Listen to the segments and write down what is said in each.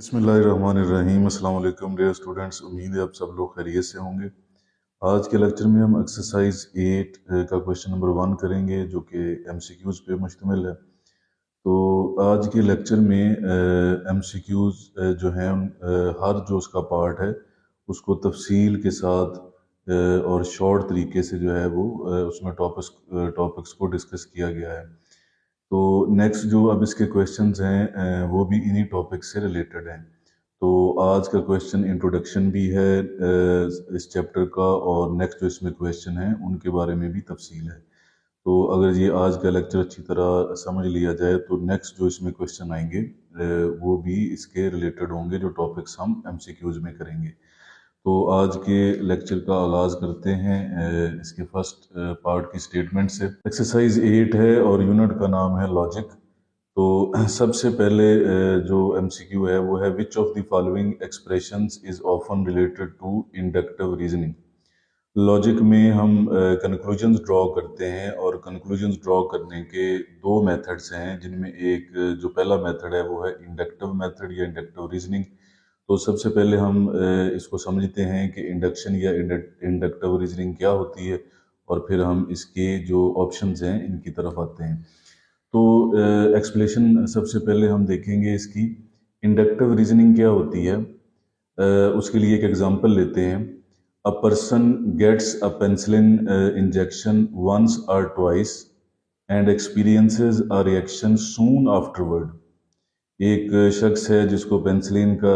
बिस्मिल्लाहिर्रहमानिर्रहीम। अस्सलाम वालेकुम डियर स्टूडेंट्स, उम्मीद है आप सब लोग खैरियत से होंगे। आज के लेक्चर में हम एक्सरसाइज 8 का क्वेश्चन नंबर 1 करेंगे जो कि एमसीक्यूज़ पे मुश्तमिल है। तो आज के लेक्चर में एमसीक्यूज़ जो हैं हर जो उसका पार्ट है उसको तफसील के साथ और शॉर्ट तरीके से जो है वो उसमें टॉपिक्स को डिस्कस किया गया है। तो नेक्स्ट जो अब इसके क्वेश्चंस हैं वो भी इन्हीं टॉपिक से रिलेटेड हैं। तो आज का क्वेश्चन इंट्रोडक्शन भी है इस चैप्टर का, और नेक्स्ट जो इसमें क्वेश्चन हैं उनके बारे में भी तफसील है। तो अगर ये आज का लेक्चर अच्छी तरह समझ लिया जाए तो नेक्स्ट जो इसमें क्वेश्चन आएंगे वो भी इसके रिलेटेड होंगे, जो टॉपिक्स हम एमसीक्यूज में करेंगे। तो आज के लेक्चर का आगाज करते हैं इसके फर्स्ट पार्ट की स्टेटमेंट से। एक्सरसाइज 8 है और यूनिट का नाम है लॉजिक। तो सबसे पहले जो एमसीक्यू है वो है which of the following expressions is often related to inductive reasoning. Logic में हम कंक्लूजन्स ड्रॉ करते हैं, और कंक्लूजन्स ड्रॉ करने के दो मेथड्स हैं, जिनमें एक जो पहला मेथड है वो है इंडक्टिव मेथड या इंडक्टिव रीजनिंग। तो सबसे पहले हम इसको समझते हैं कि इंडक्शन या इंडक्टिव रीजनिंग क्या होती है, और फिर हम इसके जो ऑप्शंस हैं इनकी तरफ आते हैं। तो एक्सप्लेनेशन सबसे पहले हम देखेंगे इसकी। इंडक्टिव रीजनिंग क्या होती है, उसके लिए एक एग्जांपल लेते हैं। A person gets a penicillin injection once or twice and experiences a reaction soon afterward. एक शख्स है जिसको पेंसिलिन का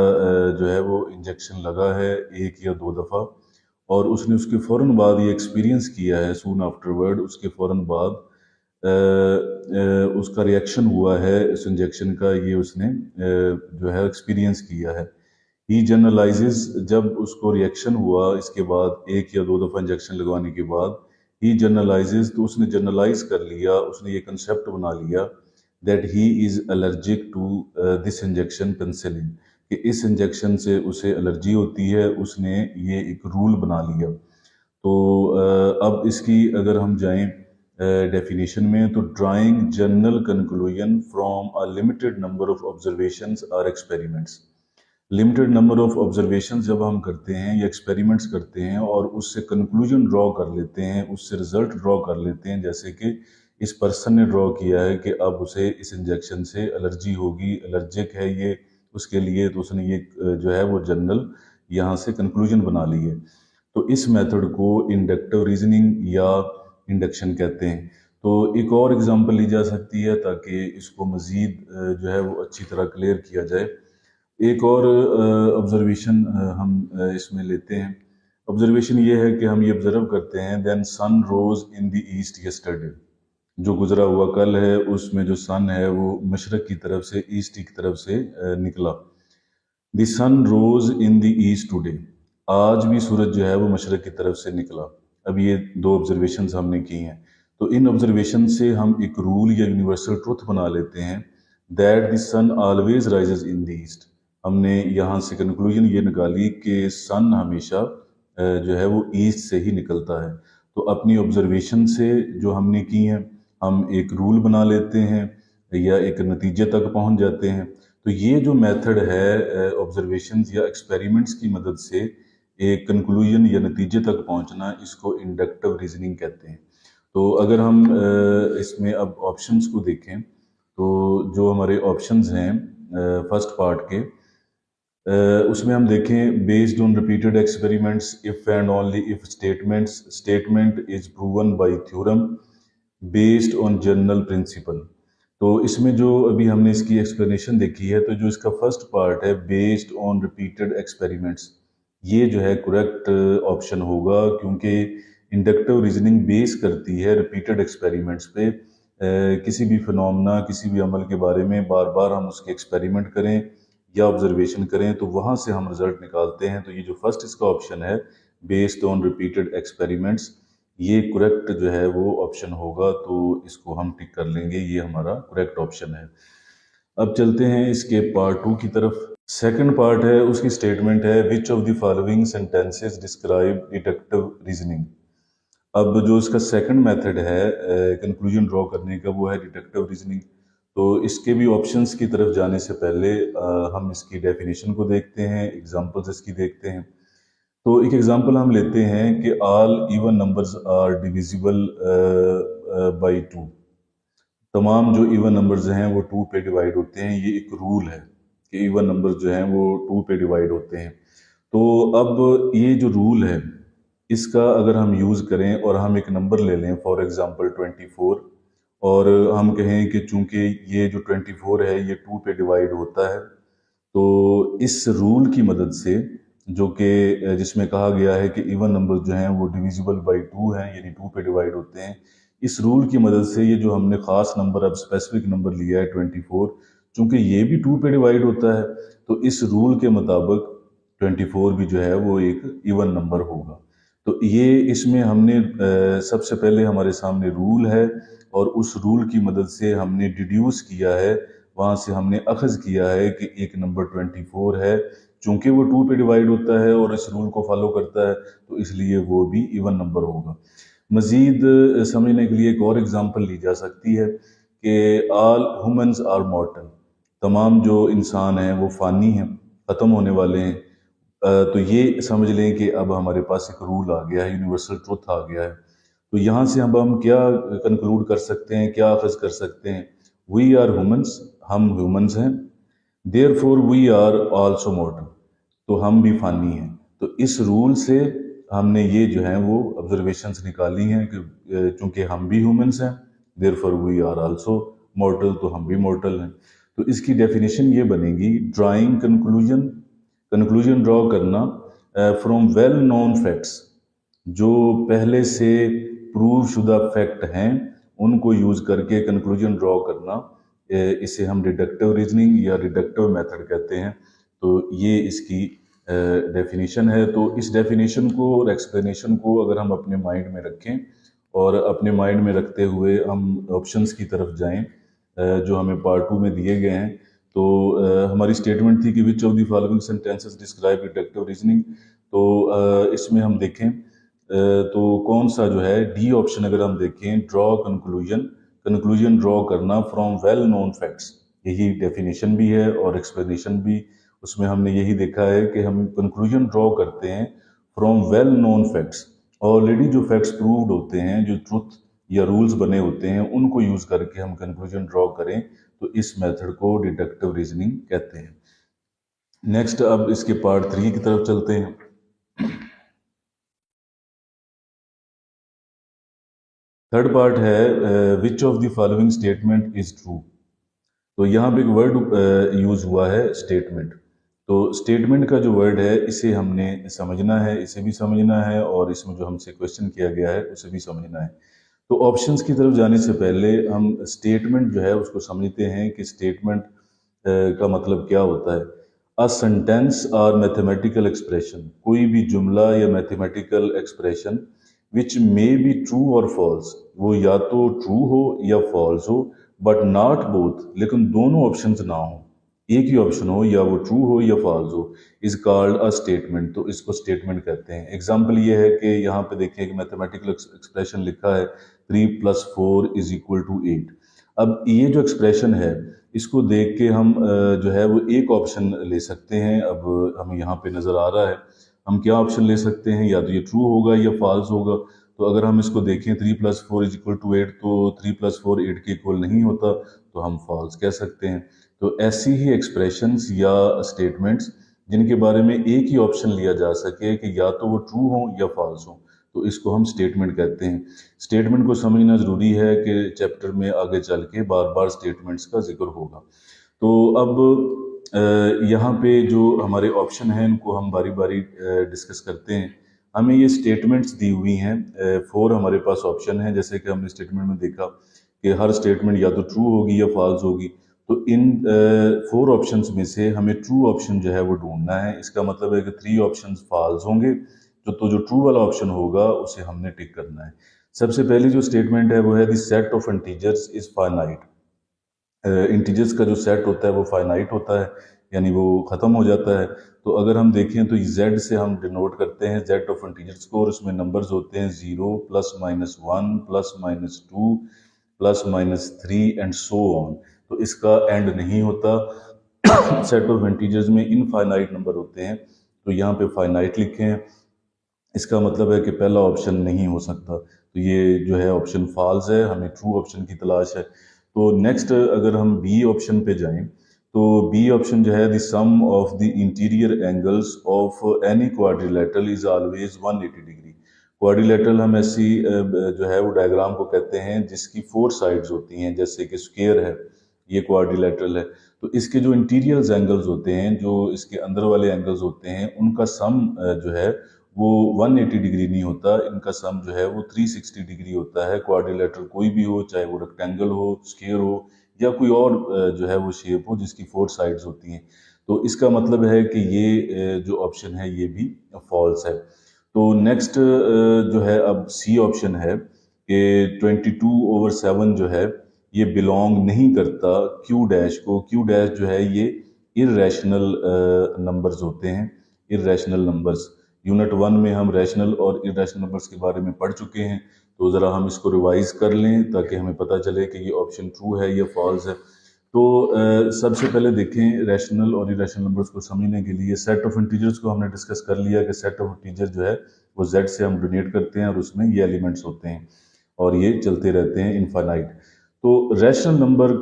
जो है वो इंजेक्शन लगा है एक या दो दफ़ा, और उसने उसके फ़ौरन बाद ये एक्सपीरियंस किया है, सून आफ्टरवर्ड, उसके फ़ौरन बाद उसका रिएक्शन हुआ है इस इंजेक्शन का, ये उसने जो है एक्सपीरियंस किया है। ही जनरलाइजेस, जब उसको रिएक्शन हुआ इसके बाद एक या दो दफ़ा इंजेक्शन लगवाने के बाद, ही जनरलाइजेस, तो उसने जनरलाइज कर लिया, उसने ये कंसेप्ट बना लिया that he is allergic to this injection penicillin, कि इस इंजेक्शन से उसे एलर्जी होती है। उसने ये एक रूल बना लिया। तो अब इसकी अगर हम जाएं डेफिनेशन में, तो drawing general conclusion from a limited number of observations or experiments. Limited number of observations जब हम करते हैं या एक्सपेरिमेंट्स करते हैं और उससे कंक्लूजन ड्रॉ कर लेते हैं, उससे रिजल्ट ड्रॉ कर लेते हैं, जैसे कि इस पर्सन ने ड्रॉ किया है कि अब उसे इस इंजेक्शन से एलर्जी होगी, एलर्जिक है ये उसके लिए, तो उसने ये जो है वो जनरल यहाँ से कंक्लूजन बना ली है। तो इस मेथड को इंडक्टिव रीजनिंग या इंडक्शन कहते हैं। तो एक और एग्जांपल ली जा सकती है ताकि इसको मज़ीद जो है वो अच्छी तरह क्लियर किया जाए। एक और ऑब्जर्वेशन हम इसमें लेते हैं। ऑब्जर्वेशन ये है कि हम ये ऑब्जर्व करते हैं, then sun rose in the east yesterday. जो गुजरा हुआ कल है उसमें जो सन है वो मशरक की तरफ से, ईस्ट की तरफ से निकला। The sun rose in the east today. आज भी सूरज जो है वो मशरक की तरफ से निकला। अब ये दो ऑब्जर्वेशन हमने की हैं। तो इन ऑब्जर्वेशन से हम एक रूल या यूनिवर्सल ट्रुथ बना लेते हैं that the sun always rises in the east. हमने यहाँ से कंक्लूजन ये निकाली कि सन हमेशा जो है वो ईस्ट से ही निकलता है। तो अपनी ऑब्जर्वेशन से जो हमने की हैं, हम एक रूल बना लेते हैं या एक नतीजे तक पहुँच जाते हैं। तो ये जो मेथड है ऑब्जर्वेशंस या एक्सपेरिमेंट्स की मदद से एक कंक्लूजन या नतीजे तक पहुंचना, इसको इंडक्टिव रीजनिंग कहते हैं। तो अगर हम इसमें अब ऑप्शंस को देखें, तो जो हमारे ऑप्शंस हैं फर्स्ट पार्ट के, उसमें हम देखें based on repeated experiments, if and only if statement is proven by theorem based on general principle. तो इसमें जो अभी हमने इसकी एक्सप्लेनेशन देखी है, तो जो इसका फर्स्ट पार्ट है बेस्ड ऑन रिपीटेड एक्सपेरिमेंट्स, ये जो है करेक्ट ऑप्शन होगा, क्योंकि इंडक्टिव रीजनिंग बेस करती है रिपीटेड एक्सपेरिमेंट्स पे। किसी भी फिनोमेना, किसी भी अमल के बारे में बार बार हम उसके एक्सपेरिमेंट करें या ऑब्जर्वेशन करें तो वहाँ से हम रिजल्ट निकालते हैं। तो ये जो फर्स्ट इसका ऑप्शन है बेस्ड ऑन रिपीटेड एक्सपेरिमेंट्स, ये करेक्ट जो है वो ऑप्शन होगा। तो इसको हम टिक कर लेंगे, ये हमारा करेक्ट ऑप्शन है। अब चलते हैं इसके पार्ट 2 की तरफ। सेकंड पार्ट है, उसकी स्टेटमेंट है which of the following sentences describe deductive reasoning. अब जो इसका सेकंड मेथड है कंक्लूजन ड्रॉ करने का, वो है डिडक्टिव रीजनिंग। तो इसके भी ऑप्शंस की तरफ जाने से पहले हम इसकी डेफिनेशन को देखते हैं, एग्जांपल्स इसकी देखते हैं। तो एक एग्जांपल हम लेते हैं कि all even numbers are divisible by 2। तमाम जो इवन नंबर्स हैं वो 2 पे डिवाइड होते हैं। ये एक रूल है कि इवन नंबर्स जो हैं वो 2 पे डिवाइड होते हैं। तो अब ये जो रूल है इसका अगर हम यूज़ करें और हम एक नंबर ले लें, फॉर एग्जांपल 24, और हम कहें कि चूंकि ये जो 24 है ये 2 पे डिवाइड होता है, तो इस रूल की मदद से, जो कि जिसमें कहा गया है कि इवन नंबर जो हैं वो डिविजिबल बाई 2 हैं, यानी 2 पे डिवाइड होते हैं, इस रूल की मदद से ये जो हमने ख़ास नंबर, अब स्पेसिफिक नंबर लिया है 24, चूंकि ये भी 2 पे डिवाइड होता है, तो इस रूल के मुताबिक 24 भी जो है वो एक इवन नंबर होगा। तो ये इसमें हमने सबसे पहले हमारे सामने रूल है और उस रूल की मदद से हमने डिड्यूस किया है, वहाँ से हमने अखज़ किया है कि एक नंबर 24 है। चूंकि वो 2 पे डिवाइड होता है और इस रूल को फॉलो करता है, तो इसलिए वो भी इवन नंबर होगा। मज़ीद समझने के लिए एक और एग्जांपल ली जा सकती है कि ऑल ह्यूमंस आर मॉर्टल। तमाम जो इंसान हैं वो फ़ानी हैं, ख़त्म होने वाले हैं। तो ये समझ लें कि अब हमारे पास एक रूल आ गया है, यूनिवर्सल ट्रुथ आ गया है। तो यहाँ से हम क्या कंक्लूड कर सकते हैं, क्या अखज़ कर सकते हैं? वी आर ह्यूमंस, हम ह्यूमंस हैं। Therefore we are also mortal, तो हम भी फानी हैं। तो इस रूल से हमने ये जो है वो ऑब्जर्वेशंस निकाली हैं कि चूंकि हम भी ह्यूमंस हैं, therefore we are also mortal, तो हम भी मॉर्टल हैं। तो इसकी डेफिनेशन ये बनेगी, ड्राइंग कंक्लूजन, कंक्लूजन ड्रॉ करना फ्रॉम वेल नोन फैक्ट्स, जो पहले से प्रूव शुदा फैक्ट हैं उनको यूज करके कंक्लूजन ड्रॉ करना, इसे हम डिडक्टिव रीजनिंग या डिडक्टिव मेथड कहते हैं। तो ये इसकी डेफिनेशन है। तो इस डेफिनेशन को और एक्सप्लेनेशन को अगर हम अपने माइंड में रखें और अपने माइंड में रखते हुए हम ऑप्शंस की तरफ जाएं जो हमें पार्ट 2 में दिए गए हैं। तो हमारी स्टेटमेंट थी कि विच of the following sentences describe deductive reasoning. तो इसमें हम देखें तो कौन सा जो है, डी ऑप्शन अगर हम देखें, ड्रॉ कंक्लूजन, कंक्लूजन ड्रॉ करना फ्रॉम वेल नोन फैक्ट्स, यही डेफिनेशन भी है और एक्सप्लेनेशन भी। उसमें हमने यही देखा है कि हम कंक्लूजन ड्रॉ करते हैं from well known facts, already जो फैक्ट्स प्रूव्ड होते हैं, जो ट्रुथ या रूल्स बने होते हैं, उनको यूज करके हम कंक्लूजन ड्रॉ करें, तो इस मेथड को डिडक्टिव रीजनिंग कहते हैं। नेक्स्ट अब इसके पार्ट 3 की तरफ चलते हैं। थर्ड पार्ट है which of the following statement is true. तो यहाँ पे एक वर्ड यूज हुआ है, स्टेटमेंट। तो स्टेटमेंट का जो वर्ड है इसे हमने समझना है, इसे भी समझना है, और इसमें जो हमसे क्वेश्चन किया गया है उसे भी समझना है। तो ऑप्शंस की तरफ जाने से पहले हम स्टेटमेंट जो है उसको समझते हैं कि स्टेटमेंट का मतलब क्या होता है। अ सेंटेंस और मैथमेटिकल एक्सप्रेशन, कोई भी जुमला या mathematical expression which may be true और फॉल्स, वो या तो ट्रू हो या फॉल्स हो, बट नॉट बोथ, लेकिन दोनों ऑप्शंस ना हो, एक ही ऑप्शन हो, या वो ट्रू हो या फॉल्स हो, इज कॉल्ड अ स्टेटमेंट। तो इसको स्टेटमेंट कहते हैं। एग्जाम्पल ये है कि यहाँ पे देखिए कि मैथमेटिकल एक्सप्रेशन लिखा है 3 + 4 = 8। अब ये जो एक्सप्रेशन है इसको देख के हम जो है वो एक ऑप्शन ले सकते हैं। अब हमें यहाँ पे नज़र आ रहा है, हम क्या ऑप्शन ले सकते हैं, या तो ये ट्रू होगा या फॉल्स होगा। तो अगर हम इसको देखें 3 + 4 = 8, तो 3 + 4 8 के इक्वल नहीं होता, तो हम फॉल्स कह सकते हैं। तो ऐसी ही एक्सप्रेशंस या स्टेटमेंट्स जिनके बारे में एक ही ऑप्शन लिया जा सके कि या तो वो ट्रू हो या फॉल्स हो, तो इसको हम स्टेटमेंट कहते हैं। स्टेटमेंट को समझना ज़रूरी है कि चैप्टर में आगे चल के बार बार स्टेटमेंट्स का जिक्र होगा। तो अब यहाँ पे जो हमारे ऑप्शन हैं उनको हम बारी बारी डिस्कस करते हैं। हमें ये स्टेटमेंट्स दी हुई हैं, 4 हमारे पास ऑप्शन है, जैसे कि हमने स्टेटमेंट में देखा कि हर स्टेटमेंट या तो ट्रू होगी या फॉल्स होगी। तो इन 4 ऑप्शंस में से हमें ट्रू ऑप्शन जो है वो ढूंढना है। इसका मतलब है कि 3 ऑप्शंस फॉल्स होंगे, जो ट्रू वाला ऑप्शन होगा उसे हमने टिक करना है। सबसे पहली जो स्टेटमेंट है वो है the set of integers is finite. Integers का जो सेट होता है वो फाइनाइट होता है, यानी वो ख़त्म हो जाता है। तो अगर हम देखें तो जेड से हम डिनोट करते हैं जेड ऑफ इंटीजर्स को, और उसमें नंबर्स होते हैं 0 +-1 +-2 +-3 एंड सो ऑन। तो इसका एंड नहीं होता। सेट ऑफ इंटीजर्स में इनफाइनाइट नंबर होते हैं, तो यहाँ पे फाइनाइट लिखे हैं, इसका मतलब है कि पहला ऑप्शन नहीं हो सकता। तो ये जो है ऑप्शन फॉल्स है, हमें ट्रू ऑप्शन की तलाश है। तो नेक्स्ट अगर हम बी ऑप्शन पे जाएं, तो बी ऑप्शन जो है the sum of the interior angles of any quadrilateral is always 180 degree. Quadrilateral हम ऐसी जो है वो डायग्राम को कहते हैं जिसकी 4 साइड्स होती हैं, जैसे कि स्क्वायर है, ये क्वाड्रिलेटरल है। तो इसके जो इंटीरियर एंगल्स होते हैं, जो इसके अंदर वाले एंगल्स होते हैं, उनका सम जो है वो 180 डिग्री नहीं होता, इनका सम जो है वो 360 डिग्री होता है। क्वाड्रिलेटरल कोई भी हो, चाहे वो रेक्टेंगल हो, स्क्वायर हो, या कोई और जो है वो शेप हो जिसकी 4 साइड्स होती हैं। तो इसका मतलब है कि ये जो ऑप्शन है ये भी फॉल्स है। तो नेक्स्ट जो है अब सी ऑप्शन है कि 22/7 जो है ये बिलोंग नहीं करता क्यू डैश को। क्यू डैश जो है ये इर्रेशनल नंबर्स होते हैं, इर्रेशनल नंबर्स। यूनिट 1 में हम रैशनल और इरेशनल नंबर्स के बारे में पढ़ चुके हैं, तो ज़रा हम इसको रिवाइज कर लें ताकि हमें पता चले कि ये ऑप्शन ट्रू है या फॉल्स है। तो सबसे पहले देखें, रैशनल और इरेशनल नंबर्स को समझने के लिए सेट ऑफ इंटीजर्स को हमने डिस्कस कर लिया कि सेट ऑफ इंटीजर जो है वो जेड से हम डोनेट करते हैं और उसमें ये एलिमेंट्स होते हैं और ये चलते रहते हैं इनफाइनाइट। तो रैशनल नंबर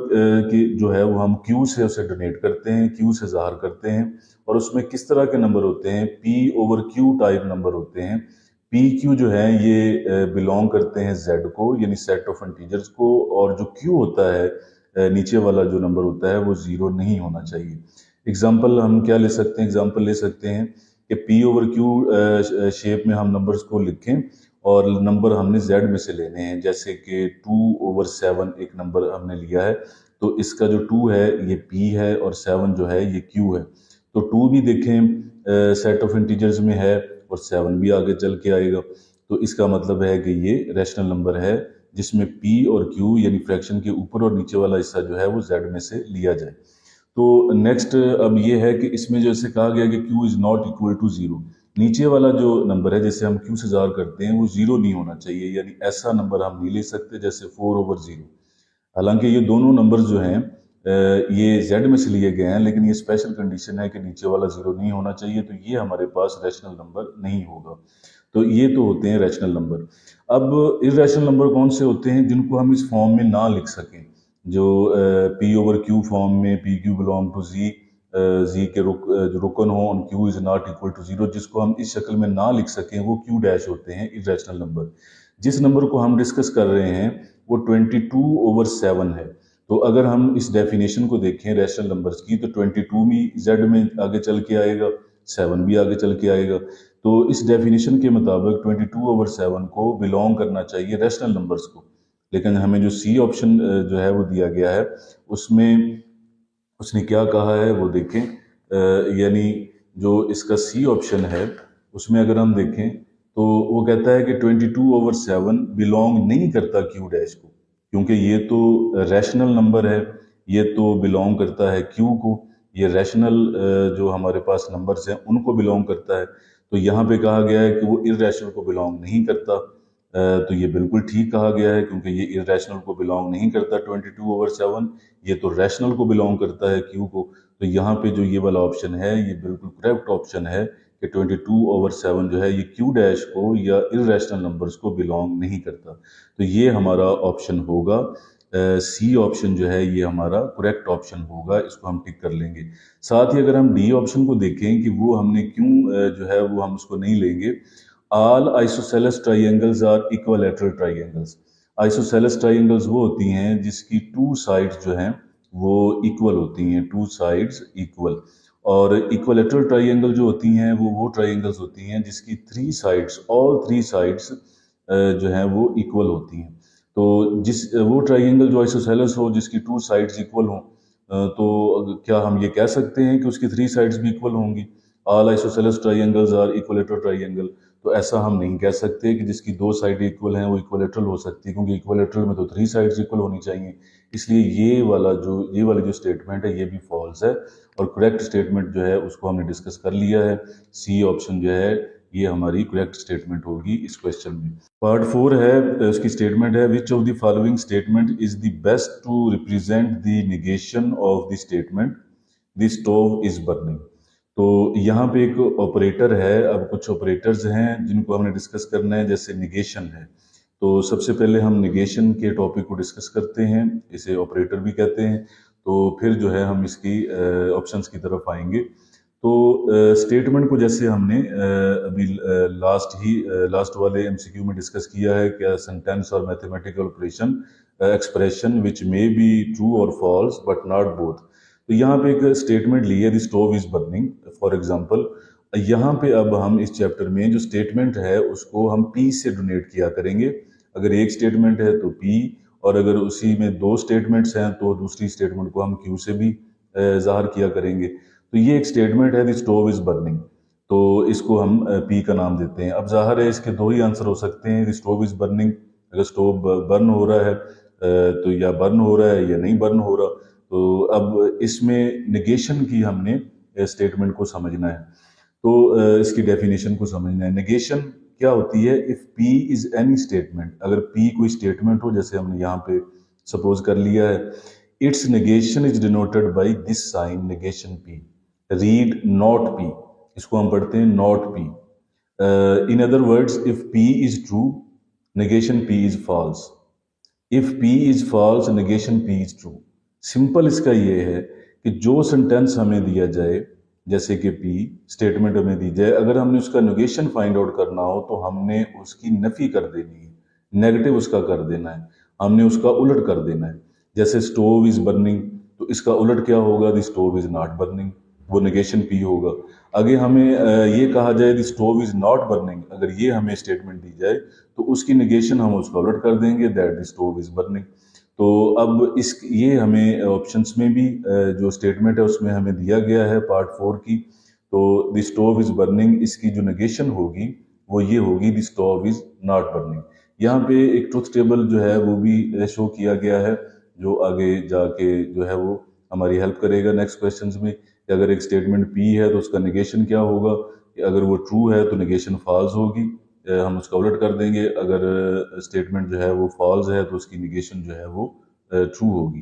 की जो है वो हम क्यू से उसे डोनेट करते हैं, क्यू से ज़ाहिर करते हैं, और उसमें किस तरह के नंबर होते हैं, P/Q टाइप नंबर होते हैं। PQ जो है ये बिलोंग करते हैं Z को, यानी सेट ऑफ इंटीजर्स को, और जो Q होता है नीचे वाला जो नंबर होता है वो 0 नहीं होना चाहिए। एग्जाम्पल हम क्या ले सकते हैं, एग्जाम्पल ले सकते हैं कि P/Q शेप में हम नंबर्स को लिखें और नंबर हमने Z में से लेने हैं, जैसे कि 2/7 एक नंबर हमने लिया है, तो इसका जो 2 है ये P है और 7 जो है ये Q है। तो 2 भी देखें सेट ऑफ इंटीजर्स में है और 7 भी आगे चल के आएगा, तो इसका मतलब है कि ये रैशनल नंबर है जिसमें P और Q यानी फ्रैक्शन के ऊपर और नीचे वाला हिस्सा जो है वो Z में से लिया जाए। तो नेक्स्ट अब ये है कि इसमें जैसे कहा गया कि Q is not equal to 0, नीचे वाला जो नंबर है जिसे हम Q से ज़ाहिर करते हैं वो 0 नहीं होना चाहिए, यानी ऐसा नंबर हम नहीं ले सकते जैसे 4/0। हालांकि ये दोनों नंबर्स जो हैं ये Z में से लिए गए हैं, लेकिन ये स्पेशल कंडीशन है कि नीचे वाला 0 नहीं होना चाहिए, तो ये हमारे पास रैशनल नंबर नहीं होगा। तो ये तो होते हैं रैशनल नंबर। अब इर्रेशनल नंबर कौन से होते हैं जिनको हम इस फॉर्म में ना लिख सकें, जो P/Q फॉर्म में PQ बिलोंग टू Z के जो रुकन हो on Q is not equal to 0, जिसको हम इस शक्ल में ना लिख सकें, वो Q डैश होते हैं इर्रेशनल नंबर। जिस नंबर को हम डिस्कस कर रहे हैं वो 22/7 है। तो अगर हम इस डेफिनेशन को देखें रैशनल नंबर्स की, तो 22 भी Z में आगे चल के आएगा, 7 भी आगे चल के आएगा। तो इस डेफिनेशन के मुताबिक 22/7 को बिलोंग करना चाहिए रैशनल नंबर्स को। लेकिन हमें जो सी ऑप्शन जो है वो दिया गया है, उसमें उसने क्या कहा है वो देखें, यानी जो इसका सी ऑप्शन है उसमें अगर हम देखें तो वो कहता है कि 22/7 बिलोंग नहीं करता क्यू डैश को, क्योंकि ये तो रैशनल नंबर है, ये तो बिलोंग करता है क्यू को, ये रैशनल जो हमारे पास नंबर्स हैं उनको बिलोंग करता है। तो यहाँ पे कहा गया है कि वो इर्रेशनल को बिलोंग नहीं करता, तो ये बिल्कुल ठीक कहा गया है, क्योंकि ये इर्रेशनल को बिलोंग नहीं करता 22/7, ये तो रैशनल को बिलोंग करता है क्यू को। तो यहाँ पे जो ये वाला ऑप्शन है ये बिल्कुल करेक्ट ऑप्शन है कि 22/7 जो है ये क्यू डैश को या इर्रेशनल नंबर्स को बिलोंग नहीं करता। तो ये हमारा ऑप्शन होगा, सी ऑप्शन जो है ये हमारा करेक्ट ऑप्शन होगा, इसको हम टिक कर लेंगे। साथ ही अगर हम डी ऑप्शन को देखें कि वो हमने क्यों जो है वो हम उसको नहीं लेंगे, all isosceles triangles are equilateral triangles. Isosceles triangles वो होती हैं जिसकी 2 साइड्स जो हैं वो इक्वल होती हैं, 2 साइड्स इक्वल। और इक्विलैटरल ट्राइंगल जो होती हैं वो ट्राइंगल्स होती हैं जिसकी 3 साइड्स, ऑल 3 साइड्स जो हैं वो इक्वल होती हैं। तो जिस वो ट्राइंगल जो आइसोसेलेस हो जिसकी 2 साइड्स इक्वल हों, तो क्या हम ये कह सकते हैं कि उसकी 3 साइड्स भी इक्वल होंगी? All isosceles triangles are equilateral triangle. तो ऐसा हम नहीं कह सकते कि जिसकी 2 साइड इक्वल हैं वो इक्विलैटरल हो सकती है, क्योंकि इक्विलैटरल में तो 3 साइड्स इक्वल होनी चाहिए। इसलिए ये वाली जो स्टेटमेंट है ये भी फॉल्स है, और करेक्ट स्टेटमेंट जो है उसको हमने डिस्कस कर लिया है। सी ऑप्शन जो है ये हमारी करेक्ट स्टेटमेंट होगी इस क्वेश्चन में। पार्ट 4 है, उसकी स्टेटमेंट है, which of the following statement is the best to represent the negation of the statement the stove is burning. तो यहाँ पे एक ऑपरेटर है, अब कुछ ऑपरेटर्स हैं जिनको हमने डिस्कस करना है, जैसे निगेशन है। तो सबसे पहले हम निगेशन के टॉपिक को डिस्कस करते हैं, इसे ऑपरेटर भी कहते हैं। तो फिर जो है हम इसकी ऑप्शंस की तरफ आएंगे। तो स्टेटमेंट को जैसे हमने अभी लास्ट वाले एमसीक्यू में डिस्कस किया है, क्या सेंटेंस और mathematical operation expression which may be true और फॉल्स बट नॉट बोथ। तो यहाँ पे एक स्टेटमेंट ली है, the stove is burning for example. यहाँ पे अब हम इस चैप्टर में जो स्टेटमेंट है उसको हम पी से डोनेट किया करेंगे। अगर एक स्टेटमेंट है तो पी, और अगर उसी में दो स्टेटमेंट्स हैं तो दूसरी स्टेटमेंट को हम क्यू से भी जाहिर किया करेंगे। तो ये एक स्टेटमेंट है, द स्टोव इज बर्निंग, तो इसको हम पी का नाम देते हैं। अब जाहिर है इसके दो ही आंसर हो सकते हैं, द स्टोव इज बर्निंग, अगर स्टोव बर्न हो रहा है तो या बर्न हो रहा है या नहीं बर्न हो रहा। तो अब इसमें नेगेशन की हमने स्टेटमेंट को समझना है, तो इसकी डेफिनेशन को समझना है। नेगेशन क्या होती है? If P is any statement, अगर पी कोई स्टेटमेंट हो, जैसे हमने यहाँ पे सपोज कर लिया है, its negation is denoted by this sign negation P, read not P, इसको हम पढ़ते हैं not P. In other words, if P is true negation P is false, if P is false negation P is true. Simple इसका ये है कि जो sentence हमें दिया जाए, जैसे कि पी स्टेटमेंट हमें दी जाए, अगर हमने उसका नेगेशन फाइंड आउट करना हो तो हमने उसकी नफी कर देनी है, नेगेटिव उसका कर देना है, हमने उसका उलट कर देना है। जैसे स्टोव इज बर्निंग, तो इसका उलट क्या होगा? The stove is not burning, वो नेगेशन पी होगा। आगे हमें ये कहा जाए the stove is not burning, अगर ये हमें स्टेटमेंट दी जाए तो उसकी नेगेशन हम उसका उलट कर देंगे, that the stove is burning. तो अब ये हमें ऑप्शंस में भी जो स्टेटमेंट है उसमें हमें दिया गया है पार्ट 4 की। तो द स्टोव इज बर्निंग, इसकी जो नेगेशन होगी वो ये होगी, the stove is not burning. यहाँ पे एक ट्रुथ टेबल जो है वो भी शो किया गया है, जो आगे जाके जो है वो हमारी हेल्प करेगा नेक्स्ट क्वेश्चंस में, कि अगर एक स्टेटमेंट पी है तो उसका नेगेशन क्या होगा, कि अगर वो ट्रू है तो नेगेशन फॉल्स होगी, हम उसका उलट कर देंगे। अगर स्टेटमेंट जो है वो फॉल्स है तो उसकी नेगेशन जो है वो ट्रू होगी।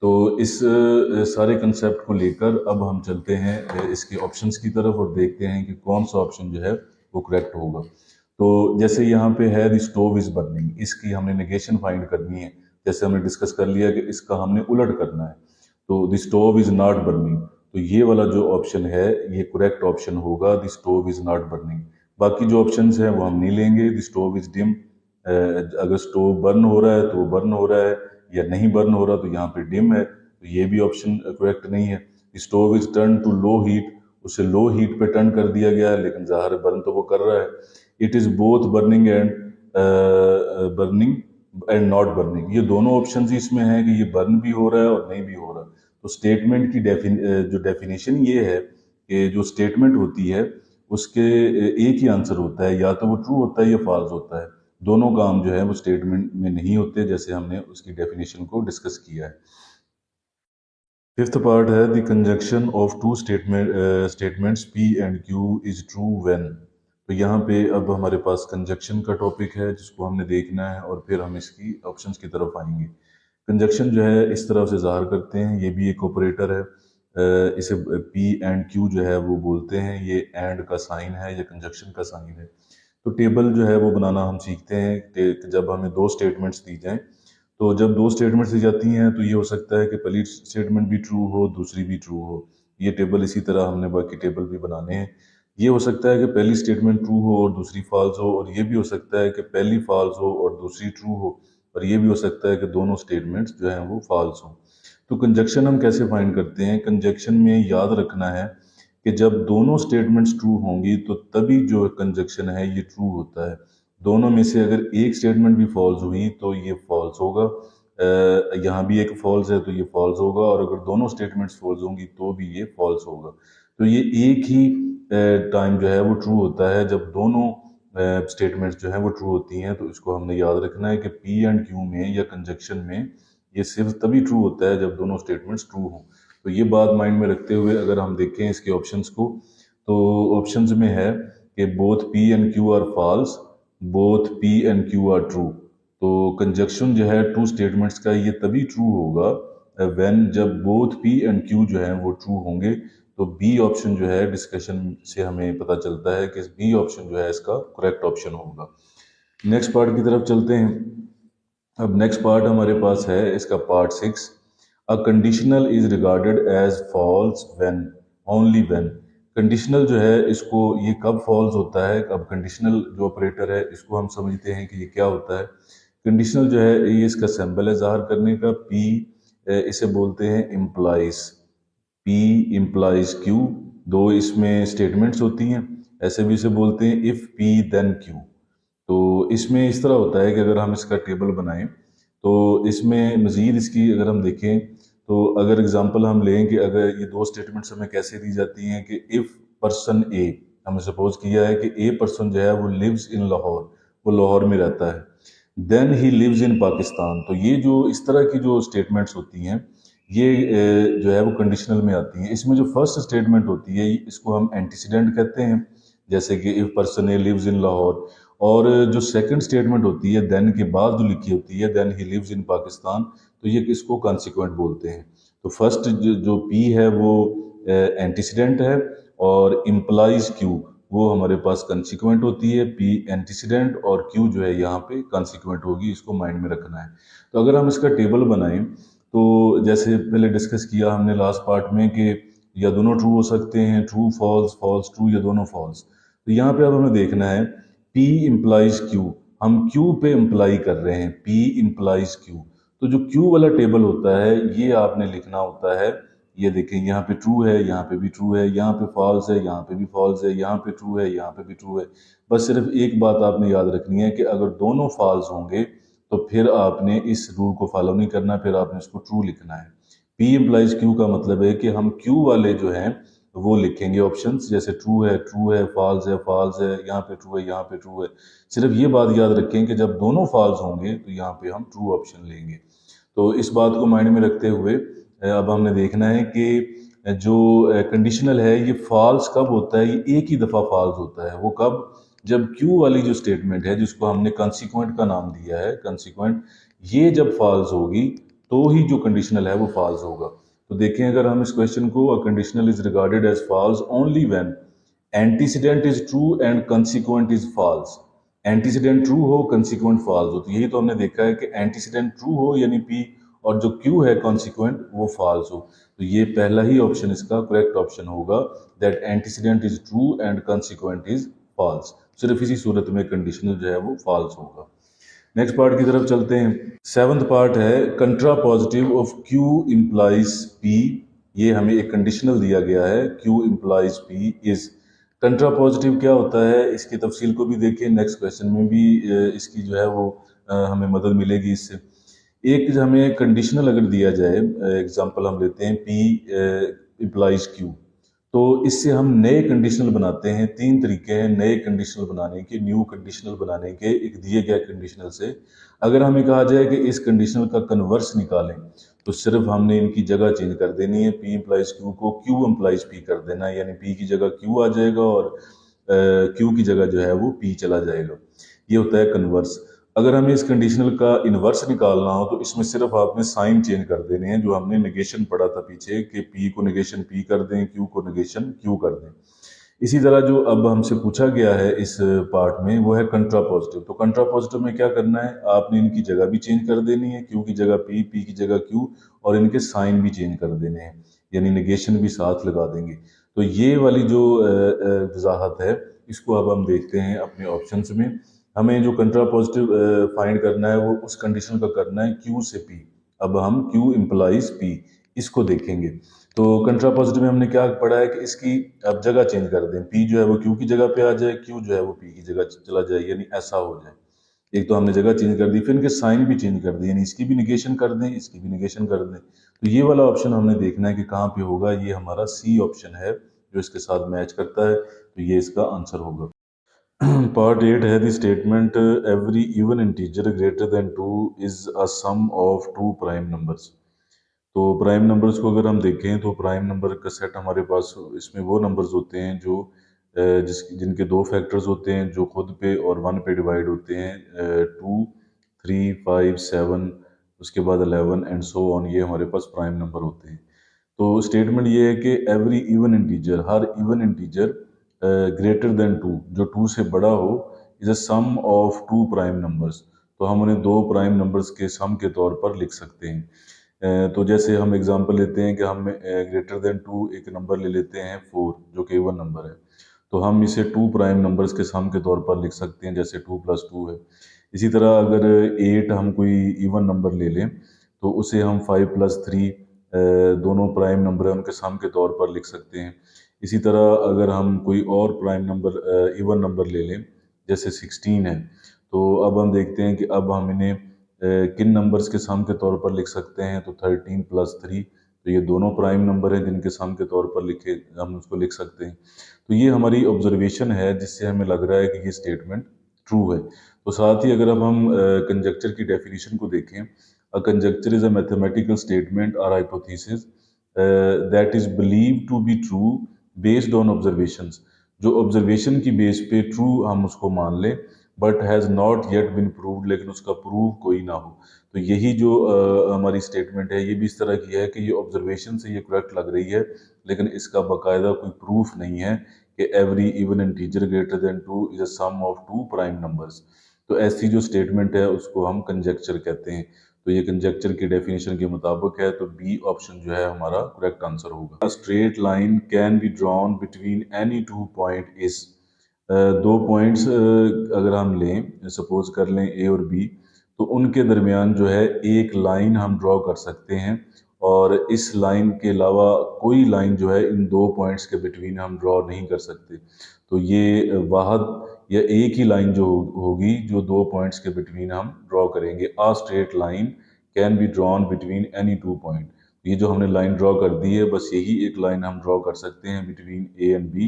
तो इस सारे कंसेप्ट को लेकर अब हम चलते हैं इसके ऑप्शंस की तरफ और देखते हैं कि कौन सा ऑप्शन जो है वो करेक्ट होगा। तो जैसे यहाँ पे है द स्टोव इज बर्निंग, इसकी हमने नेगेशन फाइंड करनी है, जैसे हमने डिस्कस कर लिया कि इसका हमने उलट करना है। तो the stove is not burning, तो ये वाला जो ऑप्शन है ये करेक्ट ऑप्शन होगा, the stove is not burning. बाकी जो ऑप्शंस हैं वो हम नहीं लेंगे। द स्टोव इज डिम, अगर स्टोव बर्न हो रहा है तो बर्न हो रहा है, या नहीं बर्न हो रहा तो यहाँ पे डिम है, तो ये भी ऑप्शन करेक्ट नहीं है। Stove is turn to low heat, उसे लो हीट पे टर्न कर दिया गया है, लेकिन ज़ाहिर बर्न तो वो कर रहा है। It is both burning and not burning, ये दोनों ऑप्शन ही इसमें हैं कि ये बर्न भी हो रहा है और नहीं भी हो रहा। तो स्टेटमेंट की जो डेफिनेशन ये है कि जो स्टेटमेंट होती है उसके एक ही आंसर होता है, या तो वो ट्रू होता है या फॉल्स होता है, दोनों काम जो है वो स्टेटमेंट में नहीं होते, जैसे हमने उसकी डेफिनेशन को डिस्कस किया है। फिफ्थ पार्ट है, the conjunction of two statements P and Q is true when. तो यहाँ पे अब हमारे पास कंजक्शन का टॉपिक है जिसको हमने देखना है और फिर हम इसकी ऑप्शंस की तरफ आएंगे। कंजक्शन जो है इस तरह से ज़ाहिर करते हैं, ये भी एक ऑपरेटर है, इसे पी एंड क्यू जो है वो बोलते हैं, ये एंड का साइन है या कंजक्शन का साइन है। तो टेबल जो है वो बनाना हम सीखते हैं कि जब हमें दो स्टेटमेंट्स दी जाएं, तो जब दो स्टेटमेंट्स दी जाती हैं तो ये हो सकता है कि पहली स्टेटमेंट भी ट्रू हो दूसरी भी ट्रू हो। ये टेबल इसी तरह हमने बाकी टेबल भी बनाने हैं। ये हो सकता है कि पहली स्टेटमेंट ट्रू हो और दूसरी फॉल्स हो, और ये भी हो सकता है कि पहली फॉल्स हो और दूसरी ट्रू हो, और ये भी हो सकता है कि दोनों स्टेटमेंट्स जो हैं वो फॉल्स हो। तो कंजक्शन हम कैसे फाइंड करते हैं? कंजक्शन में याद रखना है कि जब दोनों स्टेटमेंट्स ट्रू होंगी तो तभी जो कंजक्शन है ये ट्रू होता है। दोनों में से अगर एक स्टेटमेंट भी फॉल्स हुई तो ये फॉल्स होगा, यहाँ भी एक फॉल्स है तो ये फॉल्स होगा, और अगर दोनों स्टेटमेंट्स फॉल्स होंगी तो भी ये फॉल्स होगा। तो ये एक ही टाइम जो है वो ट्रू होता है जब दोनों स्टेटमेंट्स जो है वो ट्रू होती हैं। तो इसको हमने याद रखना है कि पी एंड क्यू में या कंजक्शन में ये सिर्फ तभी ट्रू होता है जब दोनों स्टेटमेंट्स ट्रू हों। तो ये बात माइंड में रखते हुए अगर हम देखें इसके ऑप्शंस को, तो ऑप्शंस में है कि both P and Q are false, both P and Q are true. तो कंजक्शन जो है ट्रू स्टेटमेंट्स का ये तभी ट्रू होगा व्हेन जब बोथ पी एंड क्यू जो है वो ट्रू होंगे। तो बी ऑप्शन जो है डिस्कशन से हमें पता चलता है कि बी ऑप्शन जो है इसका करेक्ट ऑप्शन होगा। नेक्स्ट पार्ट की तरफ चलते हैं। अब नेक्स्ट पार्ट हमारे पास है इसका part 6। A conditional is regarded as false when, only when. Conditional जो है इसको ये कब फॉल्स होता है, अब कंडीशनल जो ऑपरेटर है इसको हम समझते हैं कि ये क्या होता है। कंडीशनल जो है ये इसका सिंबल है ज़ाहिर करने का, पी इसे बोलते हैं इम्प्लाइज, पी इम्प्लाइज क्यू। दो इसमें स्टेटमेंट्स होती हैं, ऐसे भी इसे बोलते हैं इफ़ पी देन क्यू। तो इसमें इस तरह होता है कि अगर हम इसका टेबल बनाएं तो इसमें मज़ीद इसकी अगर हम देखें तो अगर एग्जांपल हम लें कि अगर ये दो स्टेटमेंट्स हमें कैसे दी जाती हैं कि इफ़ पर्सन ए, हमने सपोज किया है कि ए पर्सन जो है वो लिव्स इन लाहौर, वो लाहौर में रहता है, then he lives in Pakistan. तो ये जो इस तरह की जो स्टेटमेंट्स होती हैं ये जो है वो कंडीशनल में आती हैं। इसमें जो फर्स्ट स्टेटमेंट होती है इसको हम एंटीसीडेंट कहते हैं, जैसे कि if person A lives in Lahore. और जो सेकंड स्टेटमेंट होती है देन के बाद जो लिखी होती है then he lives in Pakistan, तो ये किसको कॉन्सिक्वेंट बोलते हैं। तो फर्स्ट जो पी है वो एंटीसीडेंट है और इम्प्लाइज क्यू वो हमारे पास कॉन्सिक्वेंट होती है। पी एंटीसीडेंट और क्यू जो है यहाँ पे कॉन्सिक्वेंट होगी, इसको माइंड में रखना है। तो अगर हम इसका टेबल बनाएं तो जैसे पहले डिस्कस किया हमने लास्ट पार्ट में कि या दोनों ट्रू हो सकते हैं, ट्रू फॉल्स, फॉल्स ट्रू, या दोनों फॉल्स। तो यहाँ पे अब हमें देखना है P इम्प्लाइज Q, हम Q पे इम्प्लाई कर रहे हैं, P इम्प्लाइज Q। तो जो Q वाला टेबल होता है ये आपने लिखना होता है, ये देखें यहाँ पे ट्रू है, यहाँ पे भी ट्रू है, यहाँ पे फॉल्स है, यहाँ पे भी फॉल्स है, यहाँ पे ट्रू है, यहाँ पे भी ट्रू है। बस सिर्फ एक बात आपने याद रखनी है कि अगर दोनों फॉल्स होंगे तो फिर आपने इस रूल को फॉलो नहीं करना, फिर आपने इसको ट्रू लिखना है। P इम्प्लाइज Q का मतलब है कि हम Q वाले जो हैं वो लिखेंगे ऑप्शंस, जैसे ट्रू है, फॉल्स है, यहाँ पे ट्रू है, यहाँ पे ट्रू है। सिर्फ ये बात याद रखें कि जब दोनों फॉल्स होंगे तो यहाँ पे हम ट्रू ऑप्शन लेंगे। तो इस बात को माइंड में रखते हुए अब हमने देखना है कि जो कंडीशनल है ये फॉल्स कब होता है, ये एक ही दफ़ा फॉल्स होता है। वो कब, जब क्यू वाली जो स्टेटमेंट है जिसको हमने कॉन्सिक्वेंट का नाम दिया है, कॉन्सिक्वेंट, ये जब फॉल्स होगी तो ही जो कंडीशनल है वो फॉल्स होगा। तो देखें अगर हम इस क्वेश्चन को, a conditional is regarded as false only when antecedent is true and consequent is false. Antecedent true हो, कंसिक्वेंट फॉल्स हो, तो यही तो हमने देखा है कि एंटीसीडेंट ट्रू हो यानी पी, और जो क्यू है कॉन्सिक्वेंट वो फॉल्स हो। तो ये पहला ही ऑप्शन इसका करेक्ट ऑप्शन होगा, that antecedent is true and consequent is false. सिर्फ इसी सूरत में कंडीशनल जो है वो फॉल्स होगा। नेक्स्ट पार्ट की तरफ चलते हैं। सेवंथ पार्ट है contrapositive of q implies p. ये हमें एक कंडीशनल दिया गया है, q implies p is. Contrapositive क्या होता है इसकी तफसील को भी देखिए, नेक्स्ट क्वेश्चन में भी इसकी जो है वो हमें मदद मिलेगी इससे। एक हमें कंडीशनल अगर दिया जाए, एग्जांपल हम लेते हैं पी इम्प्लाइज क्यू, तो इससे हम नए कंडीशनल बनाते हैं। तीन तरीके हैं नए कंडीशनल बनाने के, न्यू कंडीशनल बनाने के एक दिए गए कंडीशनल से। अगर हमें कहा जाए कि इस कंडीशनल का कन्वर्स निकालें तो सिर्फ हमने इनकी जगह चेंज कर देनी है, पी इम्प्लाइज क्यू को क्यू इम्प्लाइज पी कर देना है, यानी पी की जगह क्यू आ जाएगा और क्यू की जगह जो है वो पी चला जाएगा। ये होता है कन्वर्स। अगर हमें इस कंडीशनल का इन्वर्स निकालना हो तो इसमें सिर्फ आपने साइन चेंज कर देने हैं, जो हमने नेगेशन पढ़ा था पीछे कि पी को नेगेशन पी कर दें, क्यू को नेगेशन क्यू कर दें। इसी तरह जो अब हमसे पूछा गया है इस पार्ट में वो है कंट्रा पॉजिटिव। तो कंट्रा पॉजिटिव में क्या करना है, आपने इनकी जगह भी चेंज कर देनी है, क्यू की जगह पी, पी की जगह क्यू, और इनके साइन भी चेंज कर देने हैं, यानी नेगेशन भी साथ लगा देंगे। तो ये वाली जो वजाहत है इसको अब हम देखते हैं अपने ऑप्शंस में। हमें जो कंट्रा पॉजिटिव फाइंड करना है वो उस कंडीशन का करना है क्यू से पी। अब हम क्यू इम्प्लाइज पी इसको देखेंगे। तो कंट्रा पॉजिटिव में हमने क्या पढ़ा है कि इसकी अब जगह चेंज कर दें, पी जो है वो क्यू की जगह पे आ जाए, क्यू जो है वो पी की जगह चला जाए, यानी ऐसा हो जाए। एक तो हमने जगह चेंज कर दी, फिर इनके साइन भी चेंज कर दिए, यानी इसकी भी निगेशन कर दें, इसकी भी निगेशन कर दें। तो ये वाला ऑप्शन हमने देखना है कि कहाँ पे होगा। ये हमारा सी ऑप्शन है जो इसके साथ मैच करता है, तो ये इसका आंसर होगा। पार्ट 8 है the statement every even integer greater than 2 is a sum of two prime numbers. तो प्राइम नंबर्स को अगर हम देखें तो प्राइम नंबर का सेट हमारे पास, इसमें वो नंबर्स होते हैं जो जिनके दो फैक्टर्स होते हैं जो खुद पे और वन पे डिवाइड होते हैं, 2, 3, 5, 7, उसके बाद 11 एंड सो ऑन, ये हमारे पास प्राइम नंबर होते हैं। तो स्टेटमेंट ये है कि एवरी इवन इंटीजर, हर इवन इंटीजर ग्रेटर देन 2, जो 2 से बड़ा हो, is a sum of two prime numbers. तो हम उन्हें दो प्राइम नंबर्स के सम के तौर पर लिख सकते हैं। तो जैसे हम एग्जांपल लेते हैं कि हम ग्रेटर देन 2 एक नंबर ले लेते हैं 4, जो कि इवन नंबर है, तो हम इसे टू प्राइम नंबर्स के सम के तौर पर लिख सकते हैं, जैसे 2 + 2 है। इसी तरह अगर 8 हम कोई इवन नंबर ले लें, तो उसे हम 5 + 3 दोनों प्राइम नंबर है उनके सम के तौर पर लिख सकते हैं। इसी तरह अगर हम कोई और प्राइम नंबर इवन नंबर ले लें, जैसे 16 है, तो अब हम देखते हैं कि अब हम इन्हें किन नंबर्स के सम के तौर पर लिख सकते हैं। तो 13 + 3, तो ये दोनों प्राइम नंबर हैं जिनके सम के तौर पर लिखे हम उसको लिख सकते हैं। तो ये हमारी ऑब्जर्वेशन है जिससे हमें लग रहा है कि ये स्टेटमेंट ट्रू है। तो साथ ही अगर अब हम कंजक्चर की डेफिनेशन को देखें, a conjecture is a mathematical statement or hypothesis that is believe to be true based on observations. जो ऑब्जर्वेशन की बेस पे ट्रू हम उसको मान लें, but has not yet been proved, लेकिन उसका प्रूव कोई ना हो। तो यही जो हमारी स्टेटमेंट है, ये भी इस तरह की है कि ये ऑब्जर्वेशन से ये करेक्ट लग रही है, लेकिन इसका बाकायदा कोई प्रूफ नहीं है कि every even integer greater than 2 is a sum of two prime numbers. तो ऐसी जो स्टेटमेंट है उसको हम कंजेक्चर कहते हैं। तो ये कंजेक्चर की डेफिनेशन के मुताबिक है, तो बी ऑप्शन जो है हमारा करेक्ट आंसर होगा। Straight line can be drawn between any two point is, दो पॉइंट्स अगर हम लें, सपोज कर लें ए और बी, तो उनके दरमियान जो है एक लाइन हम ड्रॉ कर सकते हैं, और इस लाइन के अलावा कोई लाइन जो है इन दो पॉइंट्स के बिटवीन हम ड्रॉ नहीं कर सकते। तो ये वाहद या एक ही लाइन जो होगी जो दो पॉइंट्स के बिटवीन हम ड्रॉ करेंगे। आ straight line can be drawn between any two point. ये जो हमने लाइन ड्रॉ कर दी है, बस यही एक लाइन हम ड्रॉ कर सकते हैं बिटवीन ए एंड बी।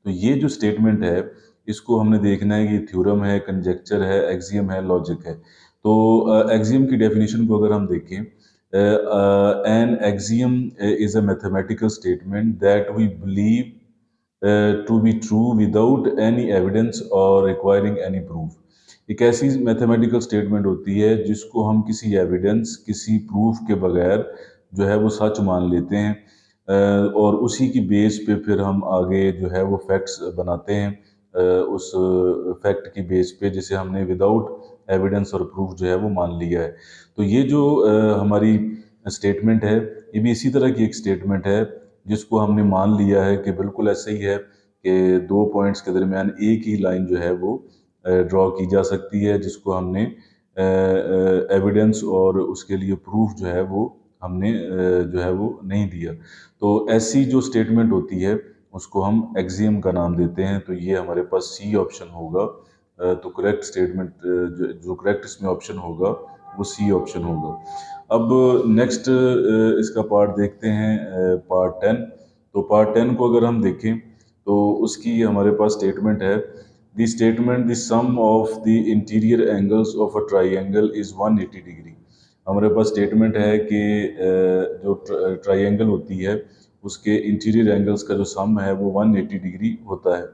तो ये जो स्टेटमेंट है, इसको हमने देखना है कि थ्योरम है, कंजेक्चर है, एक्सियम है, लॉजिक है। तो एक्सियम की डेफिनेशन को अगर हम देखें, an axiom is a mathematical statement that we believe to be true without any evidence और रिक्वायरिंग एनी प्रूफ। एक ऐसी मैथमेटिकल स्टेटमेंट होती है जिसको हम किसी एविडेंस, किसी प्रूफ के बगैर जो है वो सच मान लेते हैं, और उसी की बेस पे फिर हम आगे जो है वो फैक्ट्स बनाते हैं, उस फैक्ट की बेस पे जिसे हमने विदाउट एविडेंस और प्रूफ जो है वो मान लिया है। तो ये जो हमारी स्टेटमेंट है, ये भी इसी तरह की एक स्टेटमेंट है जिसको हमने मान लिया है कि बिल्कुल ऐसे ही है कि दो पॉइंट्स के दरमियान एक ही लाइन जो है वो ड्रॉ की जा सकती है, जिसको हमने एविडेंस और उसके लिए प्रूफ जो है वो हमने जो है वो नहीं दिया। तो ऐसी जो स्टेटमेंट होती है उसको हम एक्सियम का नाम देते हैं। तो ये हमारे पास सी ऑप्शन होगा। तो करेक्ट स्टेटमेंट जो करेक्ट इसमें ऑप्शन होगा वो सी ऑप्शन होगा। अब नेक्स्ट इसका पार्ट देखते हैं, पार्ट 10। तो पार्ट 10 को अगर हम देखें तो उसकी हमारे पास स्टेटमेंट है, the statement the sum of the interior angles of a triangle is 180 degree. हमारे पास स्टेटमेंट है कि जो ट्राइंगल होती है उसके इंटीरियर एंगल्स का जो सम है वो 180 डिग्री होता है।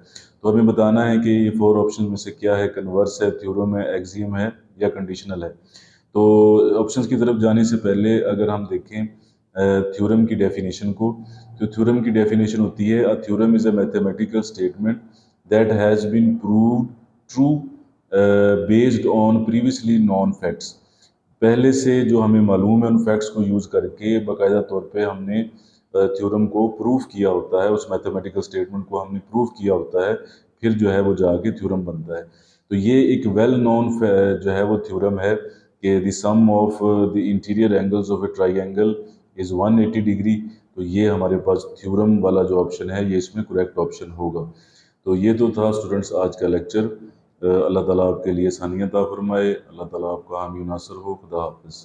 तो हमें बताना है कि ये फोर ऑप्शन में से क्या है, कन्वर्स है, थ्योरम है, एक्सियम है, या कंडीशनल है। तो ऑप्शंस की तरफ जाने से पहले अगर हम देखें थ्योरम की डेफिनेशन को, तो थ्योरम की डेफिनेशन होती है, a theorem is a mathematical statement that has been proved true based on previously known facts. पहले से जो हमें मालूम है उन फैक्ट्स को यूज़ करके बाकायदा तौर पे हमने थ्योरम को प्रूव किया होता है, उस मैथमेटिकल स्टेटमेंट को हमने प्रूव किया होता है, फिर जो है वो जाके थ्योरम बनता है। तो ये एक वेल नोन जो है वो थ्योरम है कि the sum of the interior angles of a triangle is 180 degree. तो ये हमारे पास थ्योरम वाला जो ऑप्शन है ये इसमें करेक्ट ऑप्शन होगा। तो ये तो था स्टूडेंट्स आज का लेक्चर। अल्लाह ताला आपके लिए आसानियत अता फरमाए, अल्लाह ताला आपका हामी नासर हो। खुदा हाफिज़।